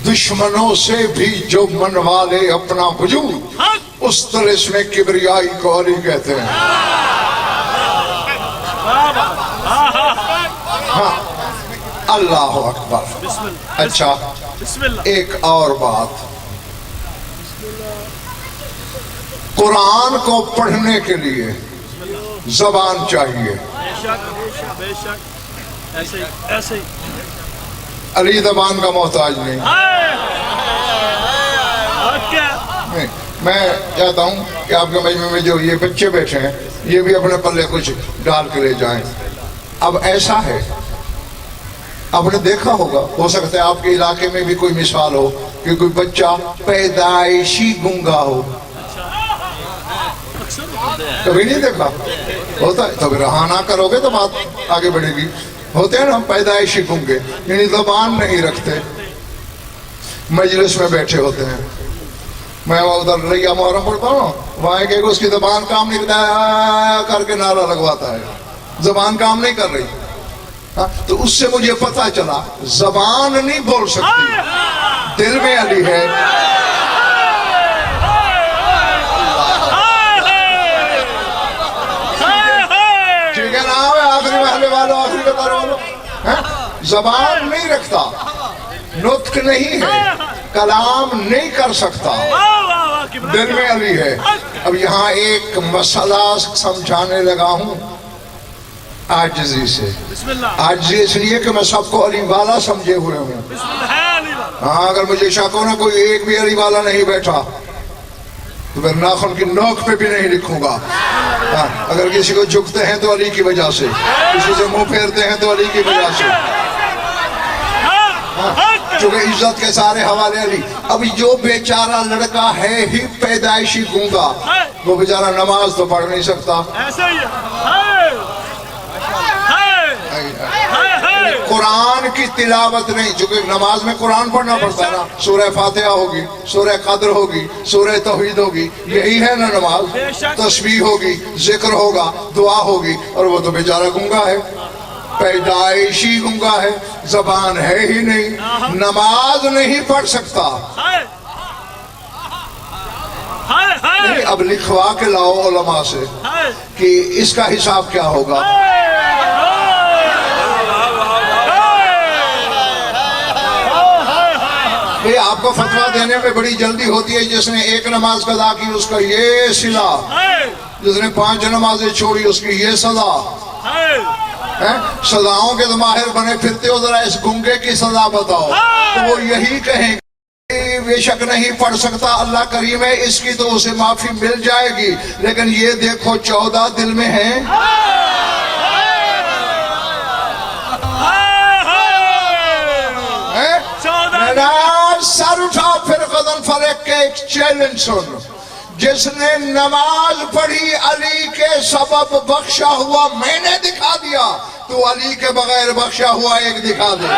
दुश्मनों से भी जो मनवा ले अपना वजूद, उस तलिस्म में किबरियाई को अली कहते हैं। हाँ, अल्लाह अकबर। अच्छा, एक और बात, कुरान को पढ़ने के लिए जबान चाहिए। ऐसे अली जबान का मोहताज नहीं। मैं चाहता हूँ कि आपके मजमे में जो ये बच्चे बैठे हैं, ये भी अपने पल्ले कुछ डाल के ले जाएं। अब ऐसा है, आपने देखा होगा, हो सकता है आपके इलाके में भी कोई मिसाल हो कि कोई बच्चा पैदाइशी गूंगा हो। कभी नहीं देखा? होता है, तब रहाना करोगे तो बात आगे बढ़ेगी। होते हैं ना पैदाइशी गूंगे, यानी ज़बान नहीं रखते, मजलिस में बैठे होते हैं। मैं उधर रैया मुहर्रम पढ़ता हूँ, वहाँ एक उसकी ज़बान काम नहीं करके नारा लगवाता है, ज़बान काम नहीं कर रही। हाँ, तो उससे मुझे पता चला ज़बान नहीं बोल सकती, दिल में अली है। ठीक है ना? आखिरी महले वालों, आखिरी कतार वालों, ज़बान नहीं रखता, नुत्क नहीं है, कलाम नहीं कर सकता, दिल में अली है। अब यहाँ एक मसला समझाने लगा हूँ आजिज़ी से। आजिज़ी इसलिए कि मैं सबको अली वाला समझे हुए हूँ। हाँ, अगर मुझे शक हो ना कोई एक भी अली वाला नहीं बैठा तो मैं नाखून की नोक पे भी नहीं लिखूंगा। हाँ, अगर किसी को झुकते हैं तो अली की वजह से, किसी से मुंह फेरते हैं तो अली की वजह से, क्योंकि इज्जत के सारे हवाले अली। अब जो बेचारा लड़का है ही पैदाइशी गूंगा, वो बेचारा नमाज तो पढ़ नहीं सकता, कुरान की तिलावत नहीं, चूंकि नमाज में कुरान पढ़ना पड़ता है ना, सूरह फातिहा होगी, सूरह कद्र होगी, सूरह तौहीद होगी, यही है ना नमाज। तस्बीह होगी, जिक्र होगा, दुआ होगी, और वो तो बेचारा गूंगा है, पैदाइशी गूंगा है, जबान है ही नहीं, नमाज नहीं पढ़ सकता। नहीं, अब लिखवा के लाओ उलमा से कि इसका हिसाब क्या होगा। ये आपको फतवा देने में बड़ी जल्दी होती है। जिसने एक नमाज कदा की उसका ये सिला, जिसने 5 नमाजें छोड़ी उसकी ये सजा है। सजाओं के तो माहिर बने फिरते हो, जरा इस गूंगे की सजा बताओ, तो वो यही कहेंगे बेशक नहीं पढ़ सकता, अल्लाह करीम है, इसकी तो उसे माफी मिल जाएगी, लेकिन ये देखो 14 दिल में है। सर उठा फिर कदम फरेक के एक चैलेंज सुन, जिसने नमाज पढ़ी अली के सबब बख्शा हुआ मैंने दिखा दिया, तो अली के बगैर बख्शा हुआ एक दिखा दे।